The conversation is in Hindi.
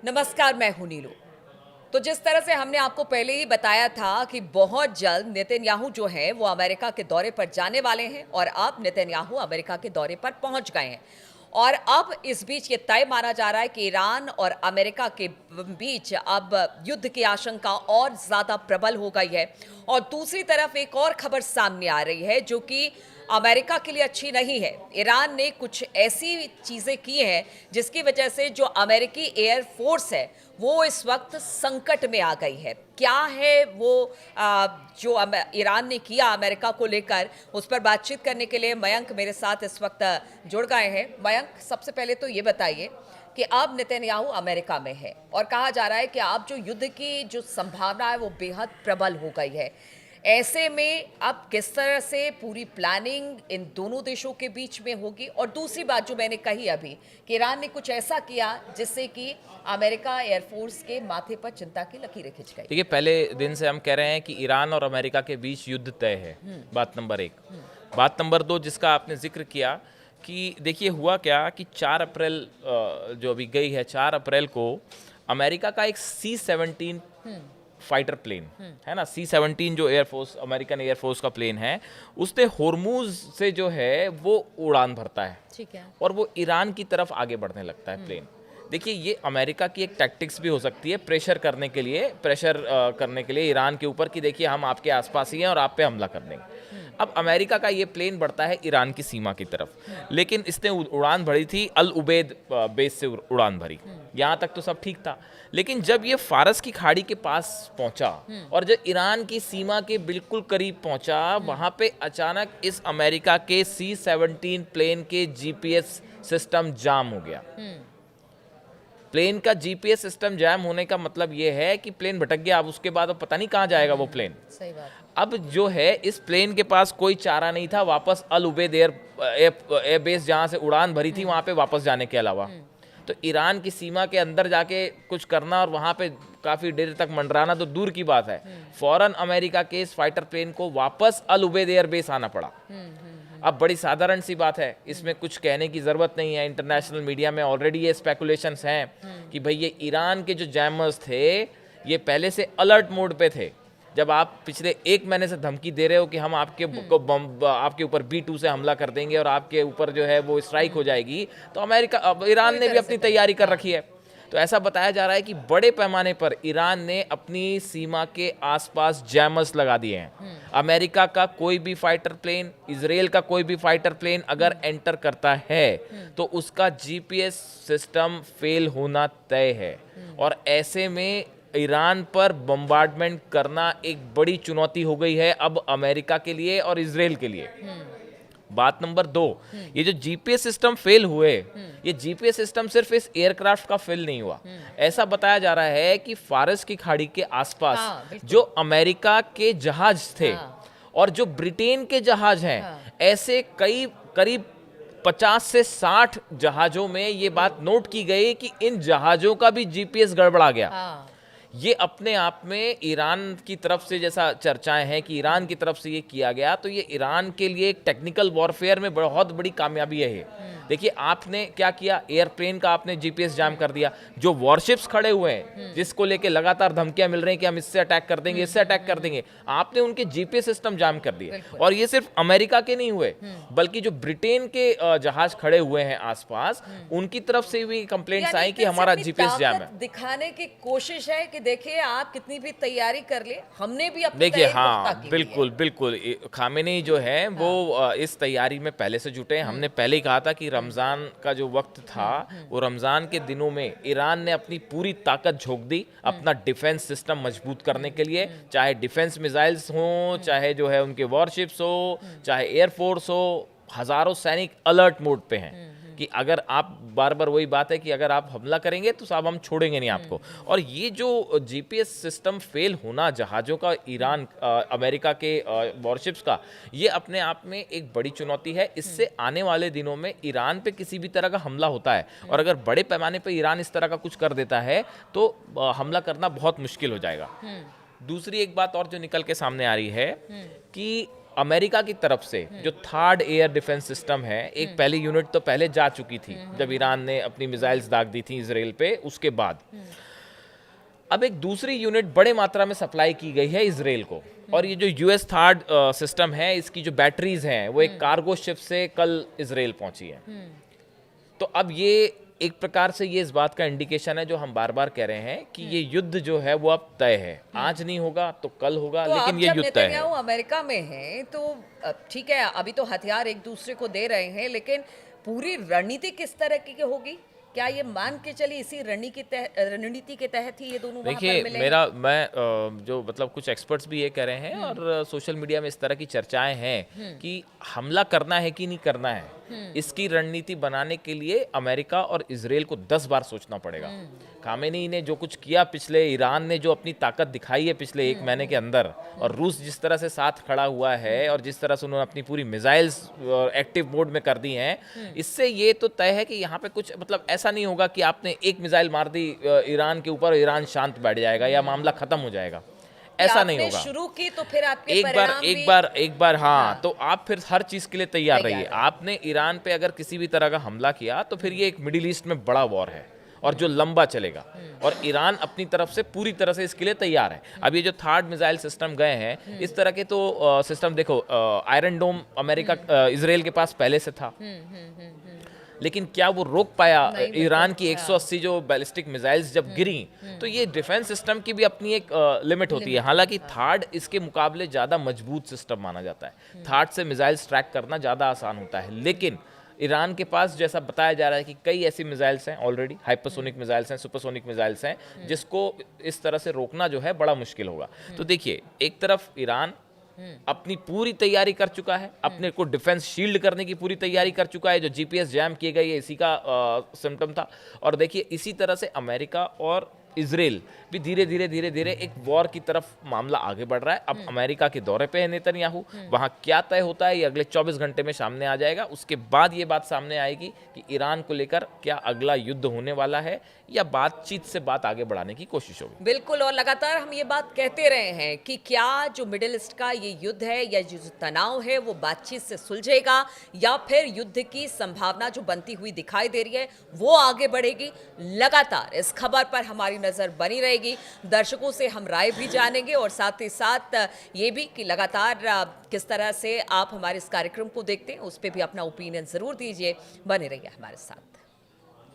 नमस्कार, मैं हूं नीलू। तो जिस तरह से हमने आपको पहले ही बताया था कि बहुत जल्द नेतन्याहू जो है वो अमेरिका के दौरे पर जाने वाले हैं और अब नेतन्याहू अमेरिका के दौरे पर पहुंच गए हैं। और अब इस बीच ये तय माना जा रहा है कि ईरान और अमेरिका के बीच अब युद्ध की आशंका और ज्यादा प्रबल हो गई है। और दूसरी तरफ एक और खबर सामने आ रही है जो कि अमेरिका के लिए अच्छी नहीं है। ईरान ने कुछ ऐसी चीजें की हैं जिसकी वजह से जो अमेरिकी एयरफोर्स है वो इस वक्त संकट में आ गई है। क्या है वो जो ईरान ने किया अमेरिका को लेकर, उस पर बातचीत करने के लिए मयंक मेरे साथ इस वक्त जुड़ गए हैं। मयंक, सबसे पहले तो ये बताइए कि अब नेतन्याहू अमेरिका में है और कहा जा रहा है कि अब जो युद्ध की जो संभावना है वो बेहद प्रबल हो गई है। ऐसे में अब किस तरह से पूरी प्लानिंग इन दोनों देशों के बीच में होगी? और दूसरी बात जो मैंने कही अभी कि ईरान ने कुछ ऐसा किया जिससे कि अमेरिका एयरफोर्स के माथे पर चिंता की लकीरें खिंच गई। देखिए, पहले दिन से हम कह रहे हैं कि ईरान और अमेरिका के बीच युद्ध तय है। बात नंबर एक। बात नंबर दो, जिसका आपने जिक्र किया कि देखिए हुआ क्या कि 4 अप्रैल जो अभी गई है, 4 अप्रैल को अमेरिका का एक C-17 फाइटर प्लेन है ना, C-17 जो एयरफोर्स अमेरिकन एयरफोर्स का प्लेन है, उसने होर्मुज से जो है वो उड़ान भरता है। ठीक है। और वो ईरान की तरफ आगे बढ़ने लगता है प्लेन। देखिए, ये अमेरिका की एक टैक्टिक्स भी हो सकती है, प्रेशर करने के लिए ईरान के ऊपर कि देखिए हम आपके आसपास ही हैं और आप पे हमला कर देंगे। अब अमेरिका का ये प्लेन बढ़ता है ईरान की सीमा की तरफ, लेकिन इसने उड़ान भरी थी अल उबैद बेस से उड़ान भरी। यहाँ तक तो सब ठीक था, लेकिन जब ये फारस की खाड़ी के पास पहुंचा और जब ईरान की सीमा के बिल्कुल करीब पहुंचा, वहां पे अचानक इस अमेरिका के C-17 प्लेन के जीपीएस सिस्टम जाम हो गया। प्लेन का जीपीएस सिस्टम जैम होने का मतलब ये है कि प्लेन भटक गया। अब उसके बाद अब पता नहीं कहाँ जाएगा वो प्लेन। सही बात। अब जो है इस प्लेन के पास कोई चारा नहीं था वापस अल उबैद एयर बेस जहाँ से उड़ान भरी थी वहाँ पे वापस जाने के अलावा। तो ईरान की सीमा के अंदर जाके कुछ करना और वहाँ पे काफ़ी देर तक मंडराना तो दूर की बात है, फौरन अमेरिका के इस फाइटर प्लेन को वापस अल उबैद एयर बेस आना पड़ा। अब बड़ी साधारण सी बात है, इसमें कुछ कहने की ज़रूरत नहीं है। इंटरनेशनल मीडिया में ऑलरेडी ये स्पेकुलेशंस हैं कि भाई ये ईरान के जो जैमर्स थे ये पहले से अलर्ट मोड पे थे। जब आप पिछले 1 महीने से धमकी दे रहे हो कि हम आपके ऊपर B-2 से हमला कर देंगे और आपके ऊपर जो है वो स्ट्राइक हो जाएगी, तो ईरान ने भी अपनी तैयारी कर रखी है। तो ऐसा बताया जा रहा है कि बड़े पैमाने पर ईरान ने अपनी सीमा के आसपास जैमर्स लगा दिए हैं। अमेरिका का कोई भी फाइटर प्लेन, इजराइल का कोई भी फाइटर प्लेन अगर एंटर करता है तो उसका जीपीएस सिस्टम फेल होना तय है। और ऐसे में ईरान पर बम्बार्डमेंट करना एक बड़ी चुनौती हो गई है अब अमेरिका के लिए और इजराइल के लिए। बात नंबर 2, ये जो जीपीएस सिस्टम फेल हुए, ये जीपीएस सिस्टम सिर्फ इस एयरक्राफ्ट का फेल नहीं हुआ। ऐसा बताया जा रहा है कि फारस की खाड़ी के आसपास जो अमेरिका के जहाज थे और जो ब्रिटेन के जहाज हैं, ऐसे करीब 50 से 60 जहाजों में ये बात नोट की गई कि इन जहाजों का भी जीपीएस गड़बड़ा गया। ये अपने आप में ईरान की तरफ से, जैसा चर्चाएं हैं कि ईरान की तरफ से ये किया गया, तो ये ईरान के लिए एक टेक्निकल वॉरफेयर में बहुत बड़ी कामयाबी है ये। देखिए आपने क्या किया, एयरप्लेन का आपने जीपीएस जाम कर दिया। जो वॉरशिप्स खड़े हुए हैं जिसको लेके लगातार धमकियां मिल रही हैं कि हम इससे अटैक कर देंगे, इससे अटैक कर देंगे, आपने उनके जीपीएस सिस्टम जाम कर दिए। और ये सिर्फ अमेरिका के नहीं हुए, बल्कि जो ब्रिटेन के जहाज खड़े हुए हैं आसपास, उनकी तरफ से भी कंप्लेंट्स आई कि हमारा जीपीएस जाम है। दिखाने की कोशिश है कि देखिए आप कितनी भी तैयारी कर ले, हमने भी अपनी देखिए तैयारी हाँ, बिल्कुल खामेनी जो है वो इस तैयारी में पहले से जुटे हैं। हमने पहले ही कहा था कि रमज़ान का जो वक्त था वो रमज़ान के दिनों में ईरान ने अपनी पूरी ताकत झोंक दी अपना डिफेंस सिस्टम मजबूत करने के लिए, चाहे डिफेंस मिसाइल्स हों, चाहे जो है उनके वॉरशिप्स हो, चाहे एयरफोर्स हो। हज़ारों सैनिक अलर्ट मोड पे हैं कि अगर आप बार बार वही बात है कि अगर आप हमला करेंगे तो साहब हम छोड़ेंगे नहीं आपको। और ये जो जीपीएस सिस्टम फेल होना जहाज़ों का, अमेरिका के वॉरशिप्स का, ये अपने आप में एक बड़ी चुनौती है। इससे आने वाले दिनों में ईरान पे किसी भी तरह का हमला होता है और अगर बड़े पैमाने पे ईरान इस तरह का कुछ कर देता है तो हमला करना बहुत मुश्किल हो जाएगा। दूसरी एक बात और जो निकल के सामने आ रही है कि अमेरिका की तरफ से जो थर्ड एयर डिफेंस सिस्टम है, एक पहली यूनिट तो पहले जा चुकी थी जब ईरान ने अपनी मिसाइल्स दाग दी थी इसराइल पे, उसके बाद अब एक दूसरी यूनिट बड़े मात्रा में सप्लाई की गई है इसराइल को। और ये जो यूएस थर्ड सिस्टम है, इसकी जो बैटरीज हैं वो एक कार्गो शिप से कल इसराइल पहुंची है। तो अब ये एक प्रकार से ये इस बात का इंडिकेशन है जो हम बार बार कह रहे हैं कि ये युद्ध जो है वो अब तय है, आज नहीं होगा तो कल होगा, तो लेकिन अब ये जब युद्ध तय है। नेतन्याहू अमेरिका में हैं तो ठीक है, अभी तो हथियार एक दूसरे को दे रहे हैं, लेकिन पूरी रणनीति किस तरह की होगी? क्या ये मान के चलिए इसी रणनीति के तहत ही ये दोनों वहां पर देखिए, मिले? जो मतलब कुछ एक्सपर्ट्स भी ये कह रहे हैं और सोशल मीडिया में इस तरह की चर्चाएं हैं कि हमला करना है कि नहीं करना है, इसकी रणनीति बनाने के लिए अमेरिका और इजराइल को 10 बार सोचना पड़ेगा। खामेनी ने जो कुछ किया पिछले, ईरान ने जो अपनी ताकत दिखाई है पिछले 1 महीने के अंदर, और रूस जिस तरह से साथ खड़ा हुआ है और जिस तरह से उन्होंने अपनी पूरी मिसाइल्स एक्टिव मोड में कर दी हैं, इससे ये तो तय है कि यहाँ पे कुछ मतलब ऐसा नहीं होगा कि आपने एक मिसाइल मार दी ईरान के ऊपर और ईरान शांत बैठ जाएगा या मामला खत्म हो जाएगा, ऐसा नहीं होगा। शुरू की तो फिर आपके परिणाम एक बार हाँ, तो आप फिर हर चीज के लिए तैयार रहिए। आपने ईरान पे अगर किसी भी तरह का हमला किया तो फिर ये एक मिडिल ईस्ट में बड़ा वॉर है और जो लंबा चलेगा, और ईरान अपनी तरफ से पूरी तरह से इसके लिए तैयार है। अब ये जो थर्ड मिसाइल सिस्टम गए हैं, इस तरह के तो सिस्टम देखो, आयरन डोम अमेरिका इजराइल के पास पहले से था, लेकिन क्या वो रोक पाया ईरान की 180 जो बैलिस्टिक मिसाइल्स जब गिरी? तो ये डिफेंस सिस्टम की भी अपनी एक लिमिट होती है। हालांकि थर्ड इसके मुकाबले ज़्यादा मजबूत सिस्टम माना जाता है, थर्ड से मिसाइल्स ट्रैक करना ज़्यादा आसान होता है, लेकिन ईरान के पास जैसा बताया जा रहा है कि कई ऐसी मिसाइल्स हैं ऑलरेडी, हाइपरसोनिक मिसाइल्स हैं, सुपरसोनिक मिसाइल्स हैं, जिसको इस तरह से रोकना जो है बड़ा मुश्किल होगा। तो देखिए, एक तरफ ईरान अपनी पूरी तैयारी कर चुका है, अपने को डिफेंस शील्ड करने की पूरी तैयारी कर चुका है, जो जीपीएस जैम किए गए इसी का सिम्टम था। और देखिए, इसी तरह से अमेरिका और इजराइल भी धीरे धीरे एक वॉर की तरफ मामला आगे बढ़ रहा है। अब अमेरिका के दौरे पे है नेतन्याहू, वहां क्या तय होता है ये अगले 24 घंटे में सामने आ जाएगा। उसके बाद ये बात सामने आएगी कि ईरान को लेकर क्या अगला युद्ध होने वाला है या बातचीत से बात आगे बढ़ाने की कोशिश होगी। बिल्कुल, और लगातार हम ये बात कहते रहे हैं कि क्या जो मिडिल ईस्ट का ये युद्ध है या जो तनाव है वो बातचीत से सुलझेगा या फिर युद्ध की संभावना जो बनती हुई दिखाई दे रही है वो आगे बढ़ेगी। लगातार इस खबर पर हमारी नजर बनी रहेगी, दर्शकों से हम राय भी जानेंगे और साथ ही साथ ये भी कि लगातार किस तरह से आप हमारे इस कार्यक्रम को देखते हैं उस पर भी अपना ओपिनियन जरूर दीजिए। बने रहिए हमारे साथ।